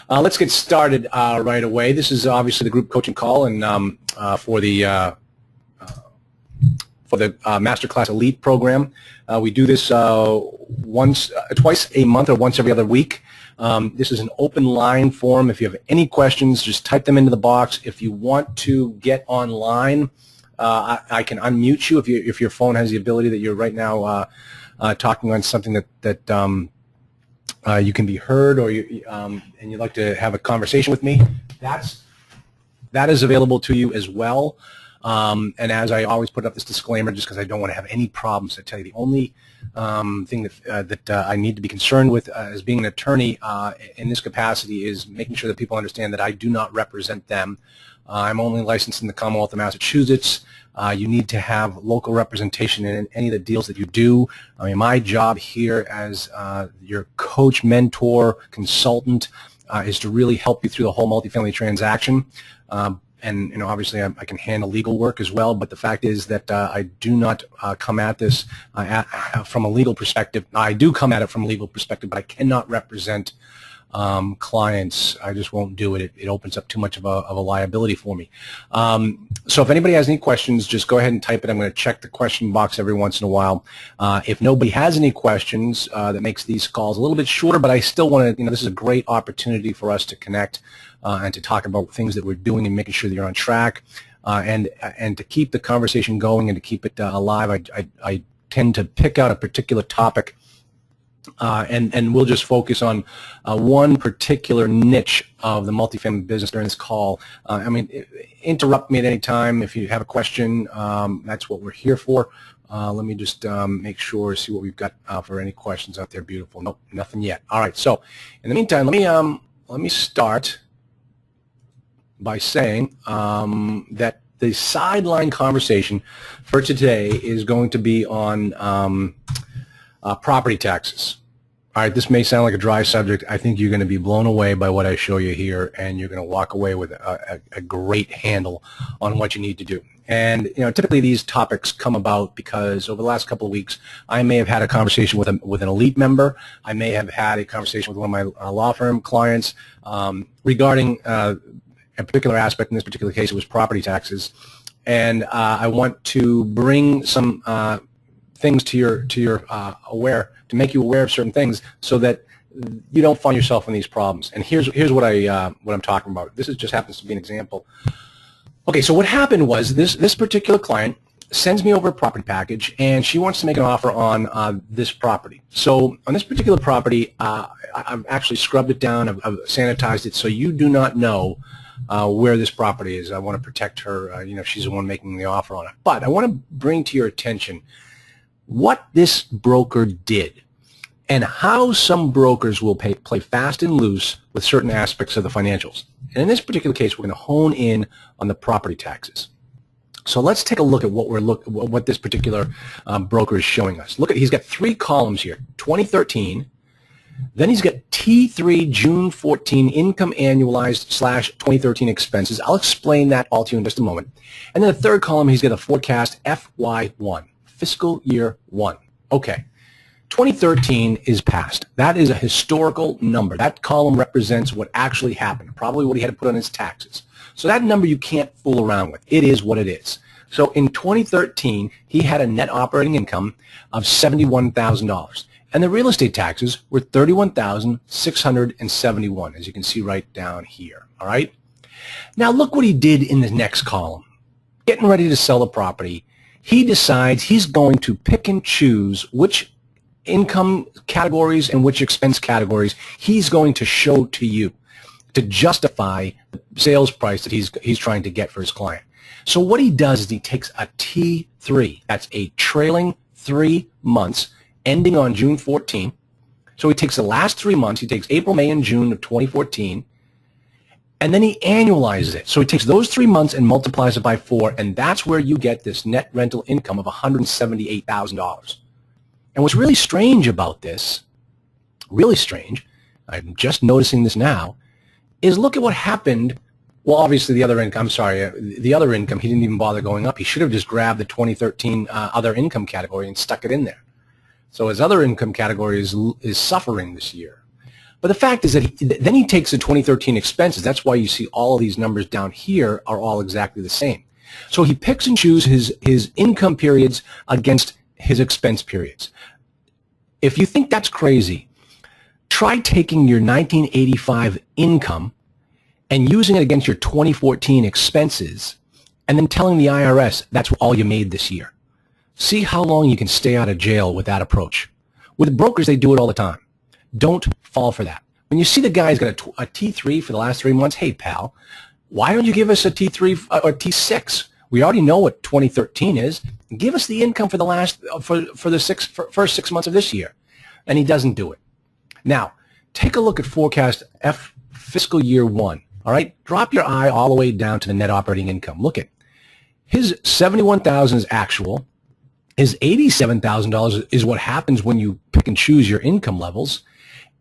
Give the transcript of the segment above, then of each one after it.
Let's get started right away. This is obviously the group coaching call, and for the Masterclass Elite program. We do this twice a month or once every other week. This is an open line forum. If you have any questions, just type them into the box. If you want to get online, I can unmute you if your phone has the ability that you're right now talking on something that you can be heard, or and you'd like to have a conversation with me. That is available to you as well. And as I always put up this disclaimer, just because I don't want to have any problems, I tell you the only thing that I need to be concerned with as being an attorney in this capacity is making sure that people understand that I do not represent them. I'm only licensed in the Commonwealth of Massachusetts. You need to have local representation in any of the deals that you do. I mean, my job here as your coach, mentor, consultant is to really help you through the whole multifamily transaction. And, you know, obviously I can handle legal work as well, but the fact is that I do not come at this from a legal perspective. I do come at it from a legal perspective, but I cannot represent clients. I just won't do it. It opens up too much of a liability for me. So if anybody has any questions, just go ahead and type it. I'm going to check the question box every once in a while. If nobody has any questions, that makes these calls a little bit shorter, but I still want to, this is a great opportunity for us to connect and to talk about things that we're doing and making sure that you're on track, and to keep the conversation going and to keep it alive. I tend to pick out a particular topic and we'll just focus on one particular niche of the multifamily business during this call. I mean, interrupt me at any time if you have a question. That's what we're here for. Let me just make sure, see what we've got for any questions out there. Beautiful. Nope, nothing yet. All right. So in the meantime, let me start by saying that the sideline conversation for today is going to be on property taxes. All right, this may sound like a dry subject. I think you're going to be blown away by what I show you here, and you're going to walk away with a great handle on what you need to do. And, typically these topics come about because over the last couple of weeks, I may have had a conversation with an elite member. I may have had a conversation with one of my law firm clients regarding a particular aspect. In this particular case, it was property taxes. And I want to bring some things to your to make you aware of certain things so that you don't find yourself in these problems. And here's what I'm talking about. This just happens to be an example. Okay, so what happened was this particular client sends me over a property package, and she wants to make an offer on this property. So on this particular property, I've actually scrubbed it down, I've sanitized it, so you do not know where this property is. I want to protect her. She's the one making the offer on it. But I want to bring to your attention what this broker did and how some brokers will play fast and loose with certain aspects of the financials. And in this particular case, we're going to hone in on the property taxes. So let's take a look at what this particular broker is showing us. Look, he's got three columns here: 2013. Then he's got T3 June 14 income annualized / 2013 expenses. I'll explain that all to you in just a moment. And then the third column, he's got a forecast FY1, fiscal year 1. Okay, 2013 is past. That is a historical number. That column represents what actually happened, probably what he had to put on his taxes. So that number you can't fool around with. It is what it is. So in 2013, he had a net operating income of $71,000. And the real estate taxes were $31,671, as you can see right down here. All right? Now look what he did in the next column. Getting ready to sell the property, he decides he's going to pick and choose which income categories and which expense categories he's going to show to you to justify the sales price that he's trying to get for his client. So what he does is he takes a T3, that's a trailing 3 months, ending on June 14. So he takes the last 3 months. He takes April, May, and June of 2014, and then he annualizes it. So he takes those 3 months and multiplies it by 4, and that's where you get this net rental income of $178,000. And what's really strange about this, really strange, I'm just noticing this now, is look at what happened. Well, obviously the other income, the other income, he didn't even bother going up. He should have just grabbed the 2013 other income category and stuck it in there. So his other income category is suffering this year. But the fact is that then he takes the 2013 expenses. That's why you see all of these numbers down here are all exactly the same. So he picks and chooses his income periods against his expense periods. If you think that's crazy, try taking your 1985 income and using it against your 2014 expenses and then telling the IRS that's all you made this year. See how long you can stay out of jail with that approach. With brokers, they do it all the time. Don't fall for that. When you see the guy's got a T3 for the last 3 months, hey, pal, why don't you give us a T3 or T6? We already know what 2013 is. Give us the income for the first 6 months of this year. And he doesn't do it. Now, take a look at forecast fiscal year 1. All right, drop your eye all the way down to the net operating income. Look at his $71,000 is actual. His $87,000 is what happens when you pick and choose your income levels.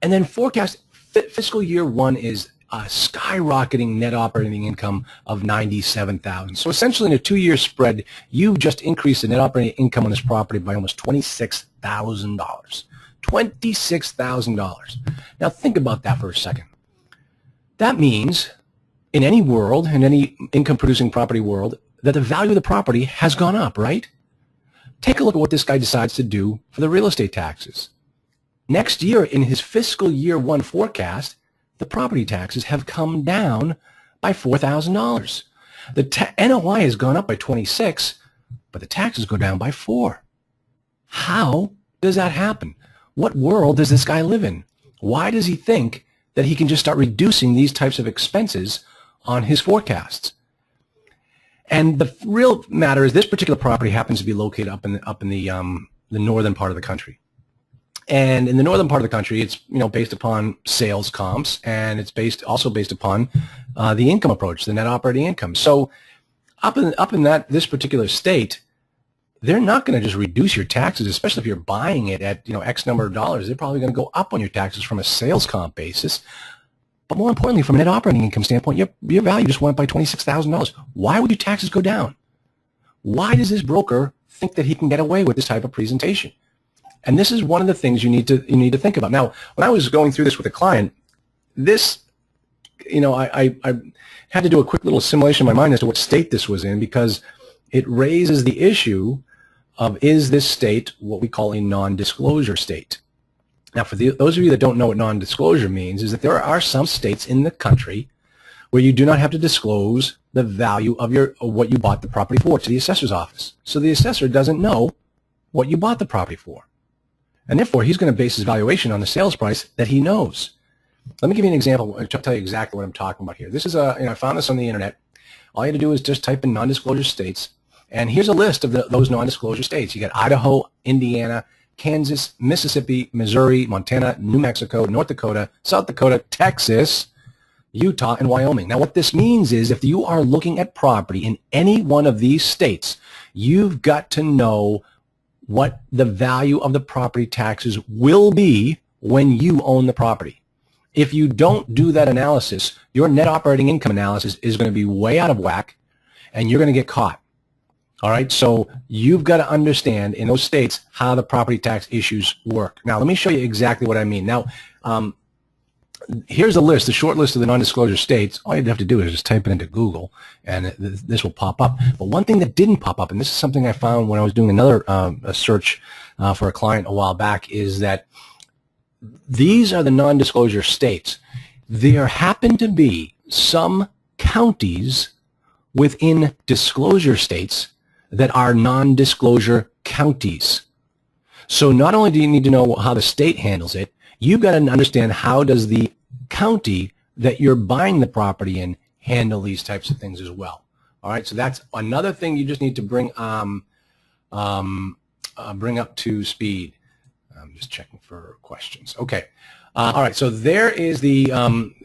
And then forecast fiscal year 1 is a skyrocketing net operating income of $97,000. So essentially in a 2-year spread, you've just increased the net operating income on this property by almost $26,000. $26,000. Now think about that for a second. That means in any world, in any income producing property world, that the value of the property has gone up, right? Take a look at what this guy decides to do for the real estate taxes. Next year, in his fiscal year 1 forecast, the property taxes have come down by $4,000. The NOI has gone up by 26, but the taxes go down by 4. How does that happen? What world does this guy live in? Why does he think that he can just start reducing these types of expenses on his forecasts? And the real matter is this particular property happens to be located up in the northern part of the country. And in the northern part of the country, it's based upon sales comps, and it's also based upon the income approach, the net operating income. So up in this particular state, they're not going to just reduce your taxes, especially if you're buying it at X number of dollars. They're probably going to go up on your taxes from a sales comp basis. But more importantly, from a net operating income standpoint, your value just went up by $26,000. Why would your taxes go down? Why does this broker think that he can get away with this type of presentation? And this is one of the things you need to think about. Now, when I was going through this with a client, I had to do a quick little simulation in my mind as to what state this was in, because it raises the issue of, is this state what we call a non-disclosure state? Now, for those of you that don't know what non-disclosure means, is that there are some states in the country where you do not have to disclose the value of what you bought the property for to the assessor's office. So the assessor doesn't know what you bought the property for. And therefore, he's going to base his valuation on the sales price that he knows. Let me give you an example. I'll tell you exactly what I'm talking about here. This is I found this on the internet. All you have to do is just type in non-disclosure states. And here's a list of those non-disclosure states. You got Idaho, Indiana, Kansas, Mississippi, Missouri, Montana, New Mexico, North Dakota, South Dakota, Texas, Utah, and Wyoming. Now, what this means is if you are looking at property in any one of these states, you've got to know what the value of the property taxes will be when you own the property. If you don't do that analysis, your net operating income analysis is going to be way out of whack, and you're going to get caught. All right, so you've got to understand in those states how the property tax issues work. Now, let me show you exactly what I mean. Now, here's a short list of the non-disclosure states. All you have to do is just type it into Google, and this will pop up. But one thing that didn't pop up, and this is something I found when I was doing another a search for a client a while back, is that these are the non-disclosure states. There happen to be some counties within disclosure states that are non-disclosure counties. So not only do you need to know how the state handles it, you've got to understand how does the county that you're buying the property in handle these types of things as well. All right, so that's another thing you just need to bring up to speed. I'm just checking for questions. Okay. All right, so there is the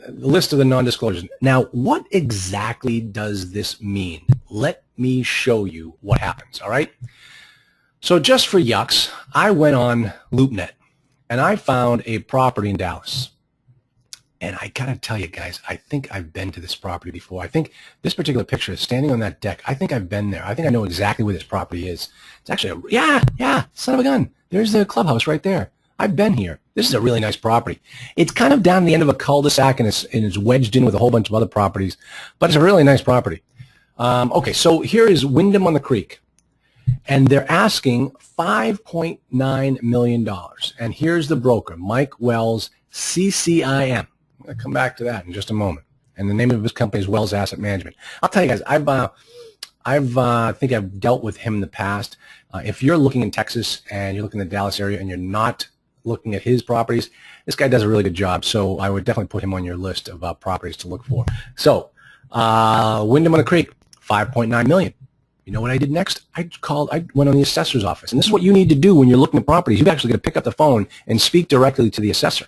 list of the non-disclosures. Now, what exactly does this mean? Let me show you what happens, all right? So just for yucks, I went on LoopNet, and I found a property in Dallas. And I got to tell you guys, I think I've been to this property before. I think this particular picture is standing on that deck. I think I've been there. I think I know exactly where this property is. It's actually, yeah, son of a gun. There's the clubhouse right there. I've been here. This is a really nice property. It's kind of down the end of a cul-de-sac, and it's wedged in with a whole bunch of other properties, but it's a really nice property. Okay, so here is Wyndham on the Creek, and they're asking $5.9 million. And here's the broker, Mike Wells, CCIM. I'm going to come back to that in just a moment. And the name of his company is Wells Asset Management. I'll tell you guys, I think I've dealt with him in the past. If you're looking in Texas and you're looking in the Dallas area and you're not looking at his properties, this guy does a really good job. So I would definitely put him on your list of properties to look for. So Wyndham on the Creek, $5.9 million. You know what I did next? I went on the assessor's office. And this is what you need to do when you're looking at properties. You've actually got to pick up the phone and speak directly to the assessor.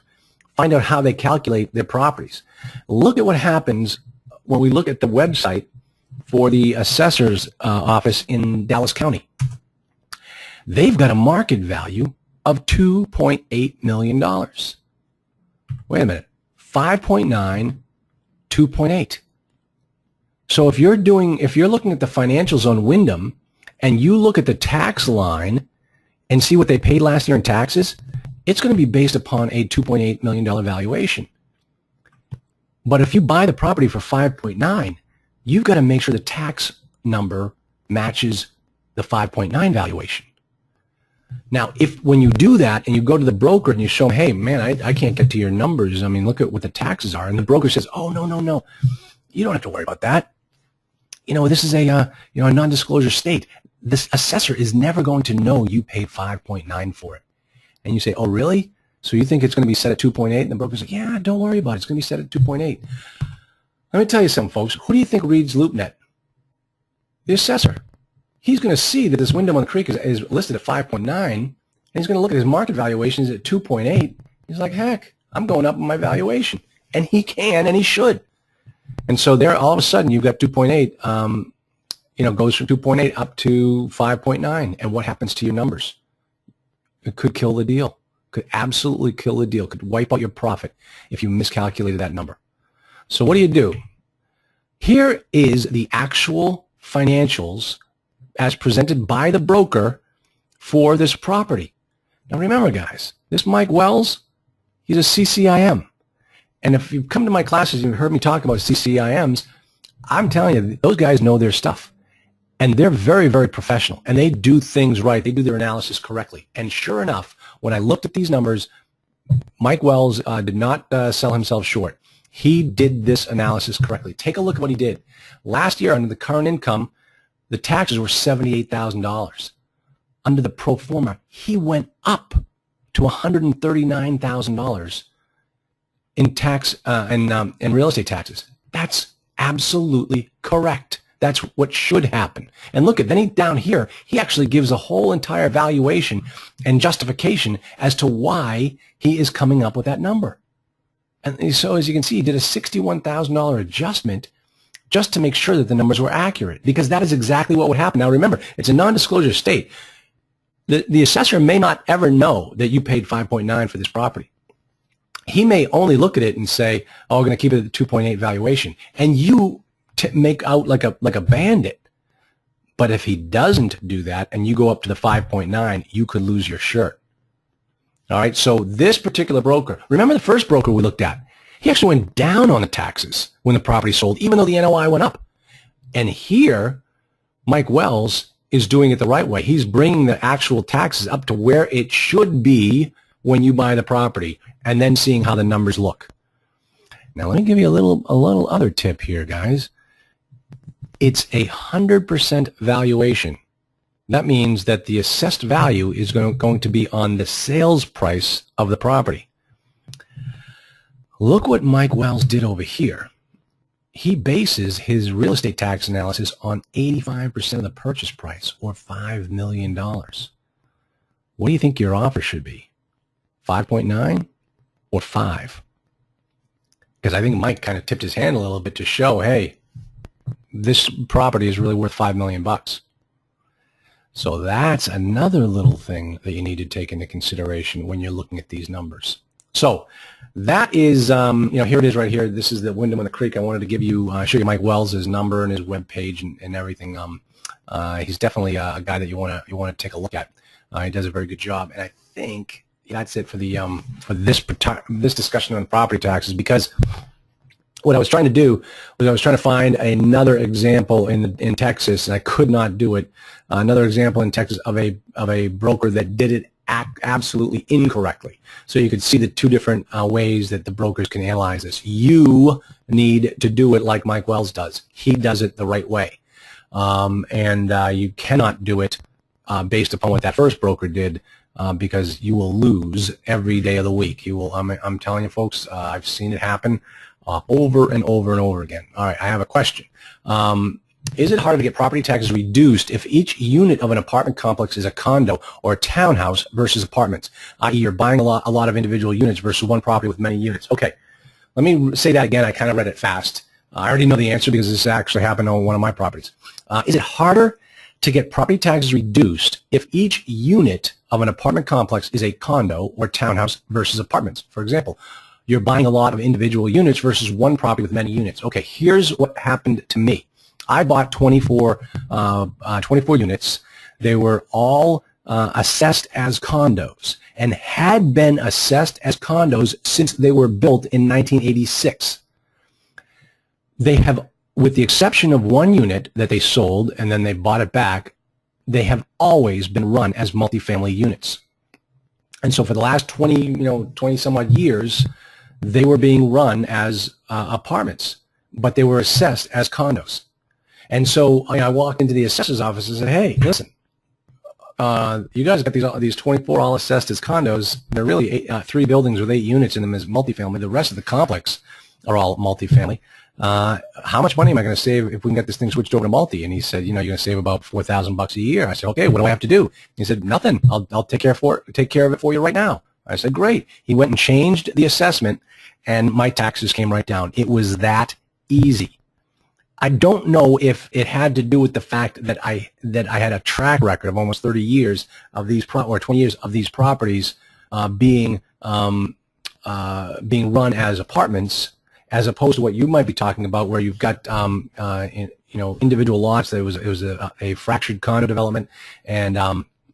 Find out how they calculate their properties. Look at what happens when we look at the website for the assessor's office in Dallas County. They've got a market value of $2.8 million. Wait a minute. 5.9, 2.8. So if you're looking at the financials on Wyndham and you look at the tax line and see what they paid last year in taxes, it's going to be based upon a $2.8 million valuation. But if you buy the property for 5.9, you've got to make sure the tax number matches the 5.9 valuation. Now, when you do that and you go to the broker and you show them, hey, man, I can't get to your numbers. I mean, look at what the taxes are. And the broker says, oh, no. You don't have to worry about that. You know, this is a non-disclosure state. This assessor is never going to know you paid 5.9 for it. And you say, oh, really? So you think it's going to be set at 2.8? And the broker's like, yeah, don't worry about it. It's going to be set at 2.8. Let me tell you something, folks. Who do you think reads LoopNet? The assessor. He's going to see that this Wyndham on the Creek is listed at 5.9, and he's going to look at his market valuations at 2.8. He's like, heck, I'm going up in my valuation. And he can, and he should. And so there, all of a sudden, you've got 2.8, goes from 2.8 up to 5.9. And what happens to your numbers? It could kill the deal. Could absolutely kill the deal. Could wipe out your profit if you miscalculated that number. So what do? Here is the actual financials as presented by the broker for this property. Now remember, guys, this Mike Wells, he's a CCIM. And if you've come to my classes and you've heard me talk about CCIMs, I'm telling you, those guys know their stuff. And they're very, very professional. And they do things right. They do their analysis correctly. And sure enough, when I looked at these numbers, Mike Wells did not sell himself short. He did this analysis correctly. Take a look at what he did. Last year, under the current income, the taxes were $78,000. Under the pro forma, he went up to $139,000 in tax and real estate taxes. That's absolutely correct. That's what should happen. And look at then down here, he actually gives a whole entire valuation and justification as to why he is coming up with that number. And so as you can see, he did a $61,000 adjustment just to make sure that the numbers were accurate, because that is exactly what would happen. Now remember, it's a non-disclosure state. The assessor may not ever know that you paid 5.9 for this property. He may only look at it and say, oh, we're going to keep it at the 2.8 valuation. And you make out like a bandit. But if he doesn't do that and you go up to the 5.9, you could lose your shirt. All right, so this particular broker, remember the first broker we looked at, he actually went down on the taxes when the property sold, even though the NOI went up. And here, Mike Wells is doing it the right way. He's bringing the actual taxes up to where it should be when you buy the property, and then seeing how the numbers look. Now, let me give you a little other tip here, guys. It's 100% valuation. That means that the assessed value is going to be on the sales price of the property. Look what Mike Wells did over here. He bases his real estate tax analysis on 85% of the purchase price, or $5 million. What do you think your offer should be? 5.9 or 5? Because I think Mike kind of tipped his hand a little bit to show, hey, this property is really worth $5 million. So that's another little thing that you need to take into consideration when you're looking at these numbers. So that is, here it is right here. This is the Wyndham on the Creek. I wanted to give you, show you Mike Wells' number and his web page and everything. He's definitely a guy that you want to take a look at. He does a very good job, and I think that's it for the for this discussion on property taxes, because what I was trying to do was I was trying to find another example in Texas, and I could not do it. Another example in Texas of a broker that did it absolutely incorrectly. So you could see the two different ways that the brokers can analyze this. You need to do it like Mike Wells does. He does it the right way, and you cannot do it based upon what that first broker did. Because you will lose every day of the week. You will. I'm telling you, folks. I've seen it happen over and over and over again. All right, I have a question. Is it harder to get property taxes reduced if each unit of an apartment complex is a condo or a townhouse versus apartments, i.e. you're buying a lot of individual units versus one property with many units? Okay, let me say that again. I kind of read it fast. I already know the answer because this actually happened on one of my properties. Is it harder to get property taxes reduced if each unit of an apartment complex is a condo or townhouse versus apartments? For example, you're buying a lot of individual units versus one property with many units. Okay, here's what happened to me. I bought 24 units. They were all assessed as condos and had been assessed as condos since they were built in 1986. They have, with the exception of one unit that they sold and then they bought it back, they have always been run as multifamily units. And so for the last 20 some odd years, they were being run as apartments, but they were assessed as condos. And so I walked into the assessor's office and said, hey, listen, you guys got these 24 all assessed as condos. They're really 3 buildings with 8 units in them as multifamily. The rest of the complex are all multifamily. How much money am I going to save if we can get this thing switched over to multi? And he said, you're going to save about $4,000 a year. I said, okay, what do I have to do? He said, nothing. I'll take care of it for you right now. I said, great. He went and changed the assessment, and my taxes came right down. It was that easy. I don't know if it had to do with the fact that I had a track record of almost 30 years of these or 20 years of these properties being run as apartments, as opposed to what you might be talking about, where you've got individual lots. It was a fractured condo development, and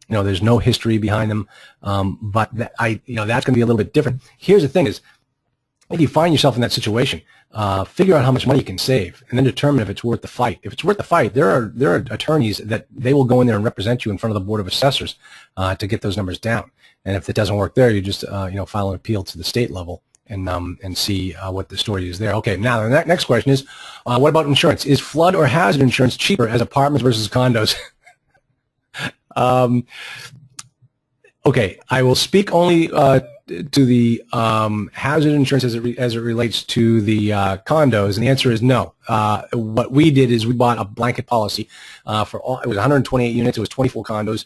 there's no history behind them. But that's going to be a little bit different. Here's the thing: is if you find yourself in that situation, figure out how much money you can save, and then determine if it's worth the fight. If it's worth the fight, there are attorneys that they will go in there and represent you in front of the Board of Assessors to get those numbers down. And if it doesn't work there, you just file an appeal to the state level and see what the story is there. Okay, now the next question is, what about insurance? Is flood or hazard insurance cheaper as apartments versus condos? Okay, I will speak only to the hazard insurance as it relates to the condos, and the answer is no. What we did is we bought a blanket policy for all. It was 128 units. It was 24 condos.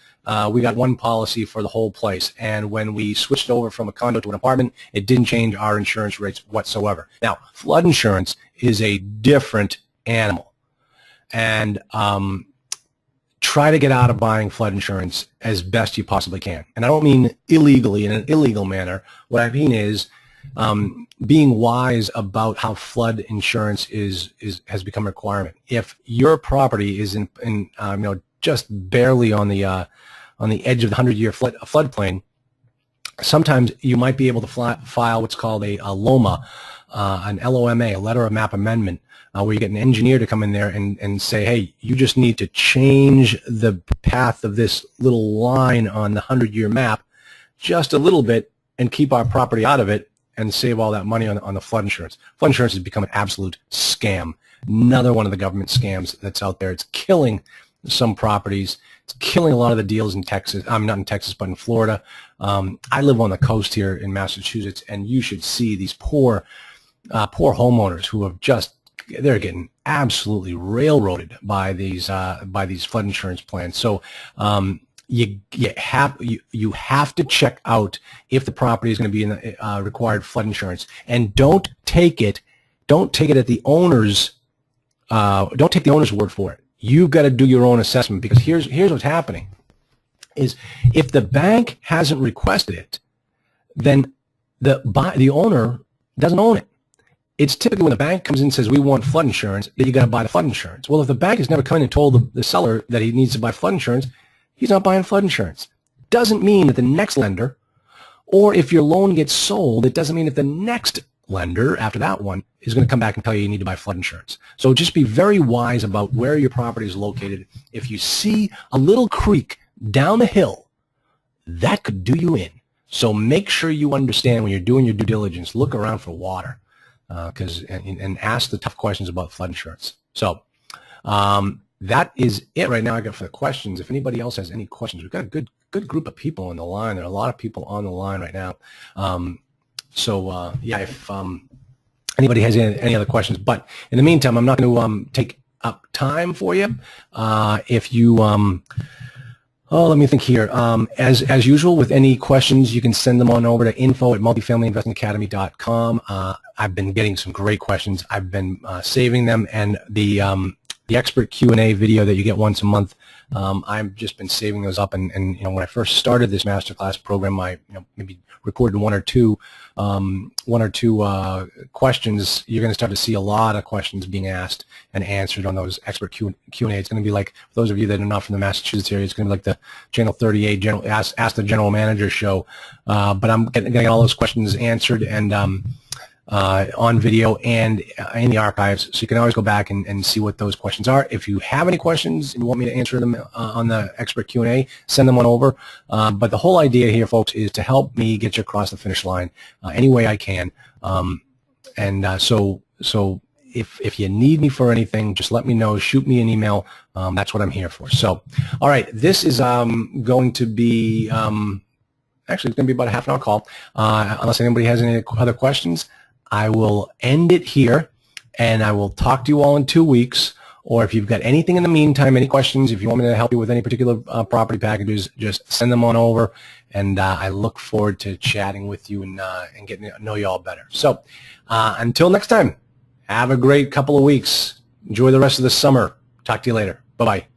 We got one policy for the whole place, and when we switched over from a condo to an apartment, it didn't change our insurance rates whatsoever. Now, flood insurance is a different animal, and try to get out of buying flood insurance as best you possibly can. And I don't mean illegally, in an illegal manner. What I mean is being wise about how flood insurance has become a requirement. If your property is in just barely on the edge of the 100-year floodplain, sometimes you might be able to file what's called a LOMA, an LOMA, a letter of map amendment, where you get an engineer to come in there and say, hey, you just need to change the path of this little line on the 100-year map just a little bit and keep our property out of it and save all that money on the flood insurance. Flood insurance has become an absolute scam. Another one of the government scams that's out there. It's killing some properties. It's killing a lot of the deals in Texas. I'm not in Texas, but in Florida. I live on the coast here in Massachusetts, and you should see these poor homeowners who have they're getting absolutely railroaded by these flood insurance plans. So you have to check out if the property is going to be in the required flood insurance, and don't take it at the owner's don't take the owner's word for it. You've got to do your own assessment, because here's what's happening is if the bank hasn't requested it, then the owner doesn't own it. It's typically when the bank comes in and says, we want flood insurance, that you got to buy the flood insurance. Well, if the bank has never come in and told the seller that he needs to buy flood insurance, he's not buying flood insurance. Doesn't mean that the next lender Or if your loan gets sold, it doesn't mean that the next lender after that one is going to come back and tell you you need to buy flood insurance. So just be very wise about where your property is located. If you see a little creek down the hill, that could do you in. So make sure you understand when you're doing your due diligence, look around for water and ask the tough questions about flood insurance. So that is it right now I got for the questions. If anybody else has any questions, we've got a good group of people on the line. There are a lot of people on the line right now. Yeah, if anybody has any other questions, but in the meantime, I'm not going to take up time for you. If you, let me think here. As usual, with any questions, you can send them on over to info@multifamilyinvestingacademy.com. I've been getting some great questions. I've been saving them, and the expert Q&A video that you get once a month, I've just been saving those up. And when I first started this masterclass program, I maybe recorded one or two questions. You're going to start to see a lot of questions being asked and answered on those expert Q&A. It's going to be like, for those of you that are not from the Massachusetts area, it's going to be like the Channel 38 Ask the General Manager show. But I'm getting all those questions answered and on video and in the archives, so you can always go back and see what those questions are. If you have any questions and you want me to answer them on the expert Q&A, send them on over. But the whole idea here, folks, is to help me get you across the finish line any way I can. So if you need me for anything, just let me know. Shoot me an email. That's what I'm here for. So, all right, this is going to be actually it's going to be about a half an hour call. Unless anybody has any other questions, I will end it here, and I will talk to you all in 2 weeks. Or if you've got anything in the meantime, any questions, if you want me to help you with any particular property packages, just send them on over, and I look forward to chatting with you and getting to know you all better. So until next time, have a great couple of weeks. Enjoy the rest of the summer. Talk to you later. Bye-bye.